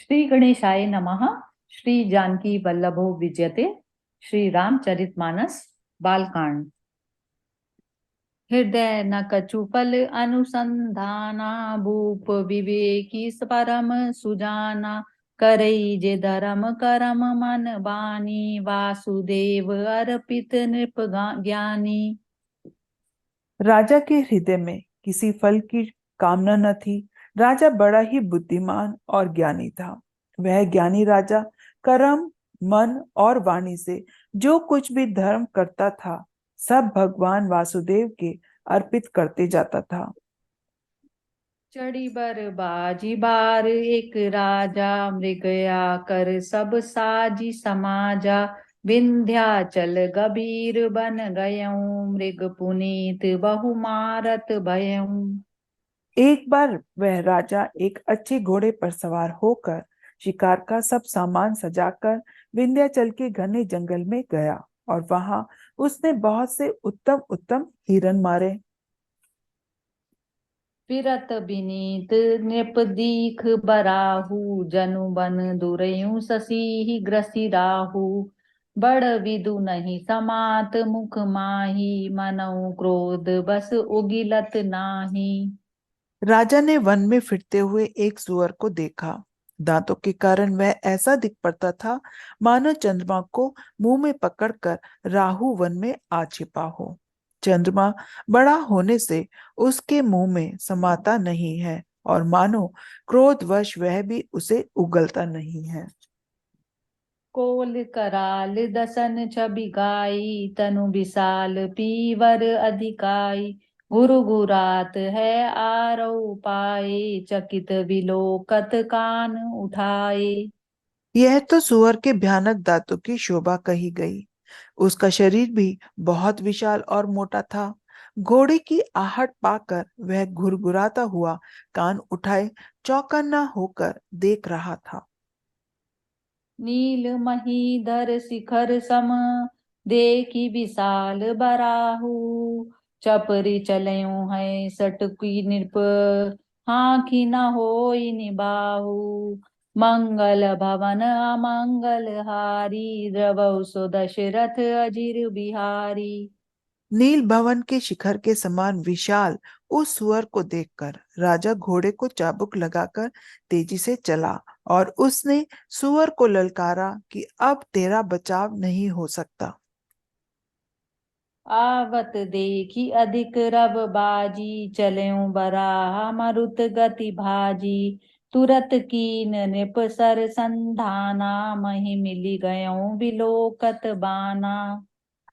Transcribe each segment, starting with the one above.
श्री गणेशाय नमः। श्री जानकी वल्लभो विजयते। श्री रामचरितमानस बालकांड। हृदय न कछुफल अनुसंधाना, भूप विवेकी परम सुजाना। करई जे धर्म करम मन बानी, वासुदेव अर्पित नृप ज्ञानी। राजा के हृदय में किसी फल की कामना न थी। राजा बड़ा ही बुद्धिमान और ज्ञानी था। वह ज्ञानी राजा कर्म, मन और वाणी से जो कुछ भी धर्म करता था, सब भगवान वासुदेव के अर्पित करते जाता था। चढ़ी बर बाजी बार एक राजा, मृगया कर सब साजी समाजा। विंध्याचल गभीर बन गयऊं, मृग पुनीत बहु मारत भयऊं। एक बार वह राजा एक अच्छे घोड़े पर सवार होकर शिकार का सब सामान सजाकर विंध्याचल के घने जंगल में गया और वहां उसने बहुत से उत्तम उत्तम हिरन मारे। फिरत बिनीत नृप दीख बराहु, जनु बन दुरयु ससी ग्रसी राहु। बड़ विदु नहीं समात मुख माही, मनऊ क्रोध बस उगिलत नाही। राजा ने वन में फिरते हुए एक सुअर को देखा। दांतों के कारण वह ऐसा दिख पड़ता था मानो चंद्रमा को मुंह में पकड़कर राहु वन में आ छिपा हो। चंद्रमा बड़ा होने से उसके मुंह में समाता नहीं है और मानो क्रोधवश वह भी उसे उगलता नहीं है। कोल कराल दसन छवि गाई, तनु विशाल पीवर अधिकाई। गुरु गुरात है आरौ पाए, चकित विलोकत कान उठाए। यह तो सुअर के भयानक दांतों की शोभा कही गई। उसका शरीर भी बहुत विशाल और मोटा था। घोड़े की आहट पाकर वह घुरघुराता हुआ कान उठाए चौकन्ना होकर देख रहा था। नील महीधर शिखर सम, देखी विशाल बराहु। चपरी चलयूं है सटकी नृप, हाखी न होई निबाहु। मंगल भवन अमंगल हारी, द्रवौ सो दशरथ अजिर बिहारी। नील भवन के शिखर के समान विशाल उस सुअर को देखकर राजा घोड़े को चाबुक लगाकर तेजी से चला और उसने सुअर को ललकारा कि अब तेरा बचाव नहीं हो सकता। आवत देखी अधिक रव बाजी, चलयूं बराह मरुत गति भाजी। तुरत कीन नृप सर संधाना, मही मिली गयों बिलोकत बाना।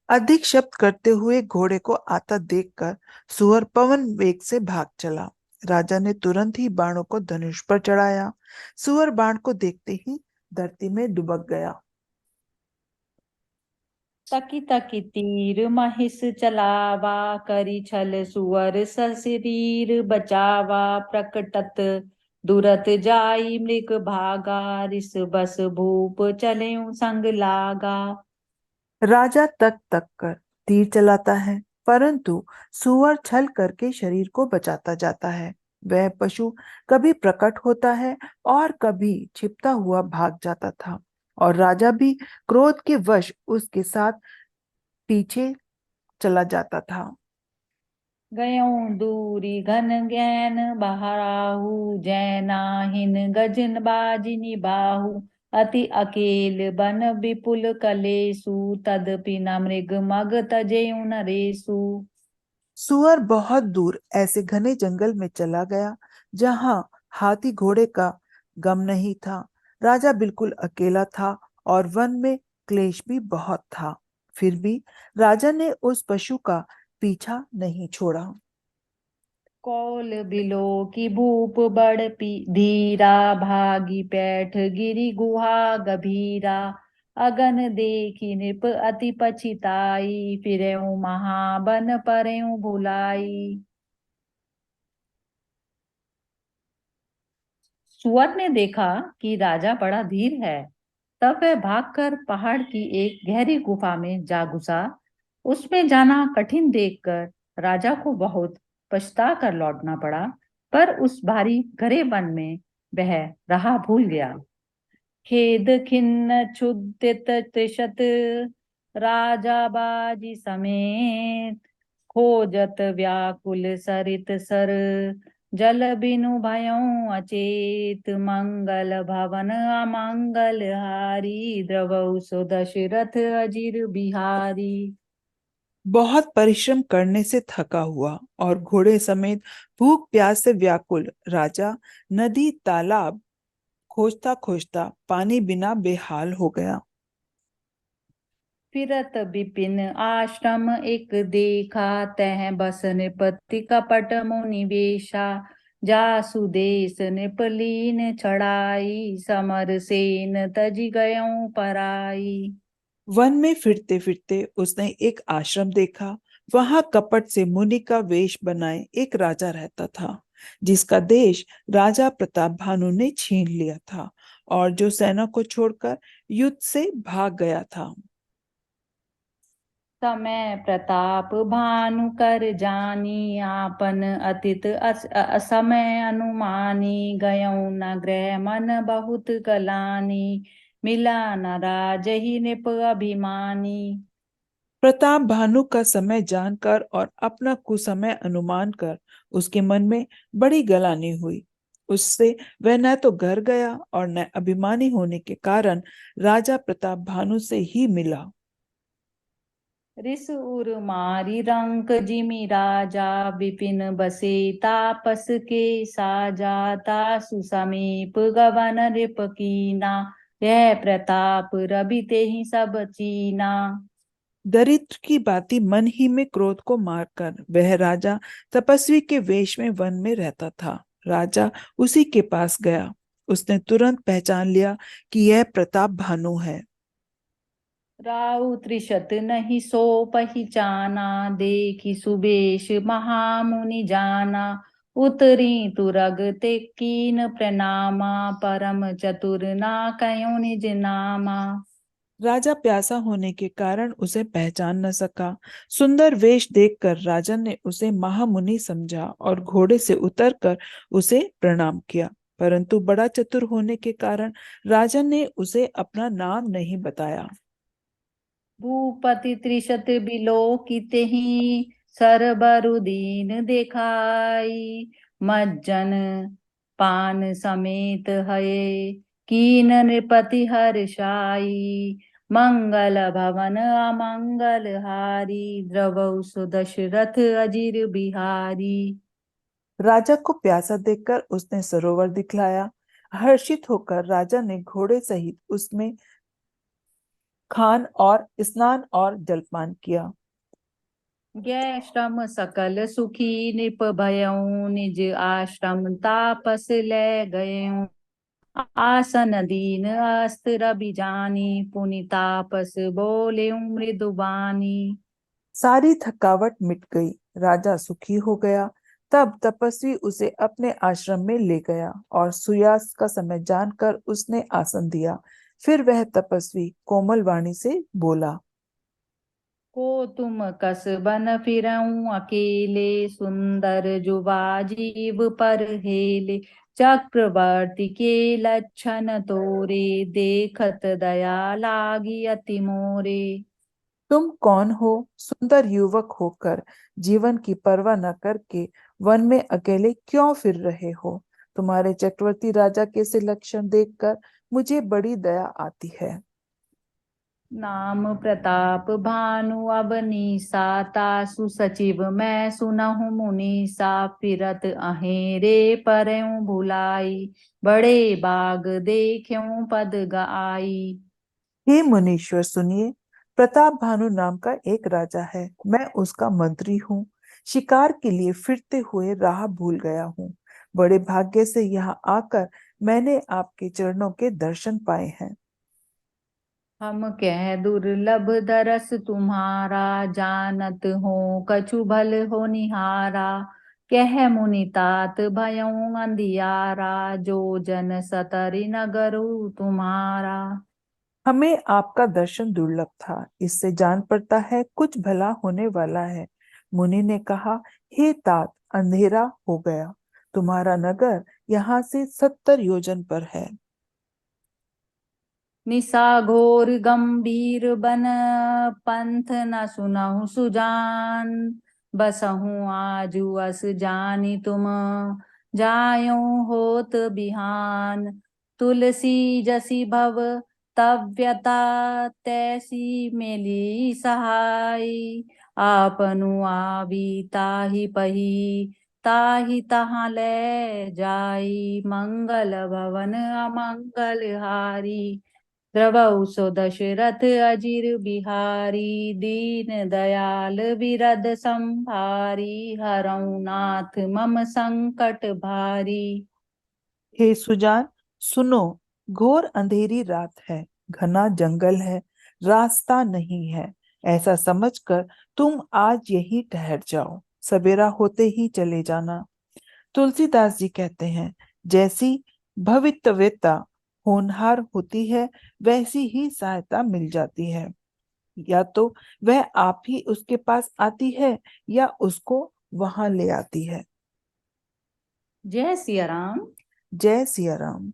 अधिक शब्द करते हुए घोड़े को आता देखकर सुअर पवन वेग से भाग चला। राजा ने तुरंत ही बाणों को धनुष पर चढ़ाया। सुअर बाण को देखते ही धरती में दुबक गया। तकी तकी तीर महिष चलावा, करी छल सुअर सशरीर बचावा। प्रकटत दुरत जाई मृग भागा, रिस बस भूप चलयूं संग लागा। राजा तक तक कर तीर चलाता है, परंतु सुअर छल करके शरीर को बचाता जाता है। वह पशु कभी प्रकट होता है और कभी छिपता हुआ भाग जाता था और राजा भी क्रोध के वश उसके साथ पीछे चला जाता था। गयों दूरी घन ज्ञान बहराहु, जैनाहिन गजन बाजिनी बाहु। अति अकेल बन विपुल कलेसु, तदपि न मृग मग तजेऊ नरेसु। सुअर बहुत दूर ऐसे घने जंगल में चला गया जहां हाथी घोड़े का गम नहीं था। राजा बिल्कुल अकेला था और वन में क्लेश भी बहुत था। फिर भी राजा ने उस पशु का पीछा नहीं छोड़ा। कौल बिलो की भूप बड़ धीरा, भागी पैठ गिरी गुहा गभीरा। अगन देखी नृप अति पछिताई, फिरेऊ महाबन परेऊ भुलाई। सुअर ने देखा कि राजा बड़ा धीर है, तब वह भागकर पहाड़ की एक गहरी गुफा में जा घुसा। उसमें जाना कठिन देखकर राजा को बहुत पछता कर लौटना पड़ा, पर उस भारी घरे वन में वह राह भूल गया। खेद खिन्न क्षुदित त्रिशत राजा बाजी समेत, खोजत व्याकुल सरित सर, जल बिनु भयउ अचेत, मंगल भवन अमंगल हारी, द्रवउ सो दशरथ अजिर बिहारी। बहुत परिश्रम करने से थका हुआ और घोड़े समेत भूख प्यास से व्याकुल राजा नदी तालाब खोजता खोजता पानी बिना बेहाल हो गया। फिरत विपिन आश्रम एक देखा, तह बस निपति कपट मुनि वेशा, जासु देश निपलीन चढ़ाई, समर सेन तज गयों पराई। वन में फिरते फिरते उसने एक आश्रम देखा। वहां कपट से मुनि का वेश बनाए एक राजा रहता था, जिसका देश राजा प्रताप भानु ने छीन लिया था और जो सेना को छोड़कर युद्ध से भाग गया था। समय प्रताप भानु कर जानी, आपन अतित असमय अनुमानी, गयऊँ न गृह मन बहुत गलानी, मिला न राजहि निप अभिमानी। प्रताप भानु का समय जानकर और अपना कुसमय अनुमान कर उसके मन में बड़ी गलानी हुई। उससे वह न तो घर गया और न अभिमानी होने के कारण राजा प्रताप भानु से ही मिला। रिस उर मारी रंक जिमि राजा, विपिन बसे तापस के साजा, तासु समीप गवन रिप कीना, यह प्रताप रवि तेहि सब चीना। दरिद्र की बाती मन ही में क्रोध को मारकर वह राजा तपस्वी के वेश में वन में रहता था। राजा उसी के पास गया। उसने तुरंत पहचान लिया कि यह प्रताप भानु है। राउ त्रिशत नहीं सो पहिचाना, देखी सुबेश महामुनि जाना, उतरी तुरग ते कीन प्रणामा, परम चतुर ना कयो निज नामा। राजा प्यासा होने के कारण उसे पहचान न सका। सुंदर वेश देखकर राजन ने उसे महामुनि समझा और घोड़े से उतरकर उसे प्रणाम किया। परंतु बड़ा चतुर होने के कारण राजन ने उसे अपना नाम नहीं बताया। भूपति त्रिशत बिलोकितेहि, सरबरु दीन देखाई, मज्जन पान समेत हये, कीन नृपति हर्षाई, मंगल भवन अमंगल हारी, द्रवउ सु दशरथ अजिर बिहारी। राजा को प्यासा देखकर उसने सरोवर दिखलाया। हर्षित होकर राजा ने घोड़े सहित उसमें खान और स्नान और जलपान किया। गै श्रम सकल सुखी निप भयऊँ, निज आश्रम तापस ले गयऊँ, आसन दीन अस्त्र बिजानी, पुनि तापस बोले मृदुबानी। सारी थकावट मिट गई। राजा सुखी हो गया। तब तपस्वी उसे अपने आश्रम में ले गया और सूर्यास्त का समय जानकर उसने आसन दिया। फिर वह तपस्वी कोमल वाणी से बोला। को तुम कस बन फिरऊँ अकेले, सुंदर जुबा जीव पर हेले, चक्रवर्ती के लक्षण तोरे, देखत दया लागी अति मोरे। तुम कौन हो? सुंदर युवक होकर जीवन की परवाह न करके वन में अकेले क्यों फिर रहे हो? तुम्हारे चक्रवर्ती राजा के से लक्षण देखकर मुझे बड़ी दया आती है। नाम प्रताप भानु अवनीसा, तासु सचिव मैं सुनहु मुनीसा, फिरत अहेरे परऊँ भुलाई, बड़े बाग देख्यूं पद गाई। हे मुनीश्वर सुनिए, प्रताप भानु नाम का एक राजा है। मैं उसका मंत्री हूँ। शिकार के लिए फिरते हुए राह भूल गया हूँ। बड़े भाग्य से यहाँ आकर मैंने आपके चरणों के दर्शन पाए हैं। हम कह दुर्लभ दरस तुम्हारा, जानत हो कछु भल हो निहारा, कह मुनि तात भयऊँ अंधियारा, जो जन सतरि नगरु तुम्हारा। हमें आपका दर्शन दुर्लभ था, इससे जान पड़ता है कुछ भला होने वाला है। मुनि ने कहा, हे तात, अंधेरा हो गया। तुम्हारा नगर यहाँ से 70 योजन पर है। निशा घोर गंभीर बन पंथ न सुनहु सुजान। बसहु आजु अस जानी तुम जायो होत बिहान। तुलसी जसी भव तव्यता तैसी मेली सहाय। आपनु आवी ताहि पही ताहि तहाँ ले जाई। मंगल भवन अमंगल हारी द्रवौ सो दशरथ अजिर बिहारी। दीन दयाल विरद संभारी हरौ नाथ मम संकट भारी। हे सुजान, सुनो, घोर अंधेरी रात है, घना जंगल है, रास्ता नहीं है। ऐसा समझकर तुम आज यहीं ठहर जाओ, सवेरा होते ही चले जाना। तुलसीदास जी कहते हैं, जैसी भवितव्यता होनहार होती है, वैसी ही सहायता मिल जाती है। या तो वह आप ही उसके पास आती है या उसको वहां ले आती है। जय सिया राम। जय सिया राम।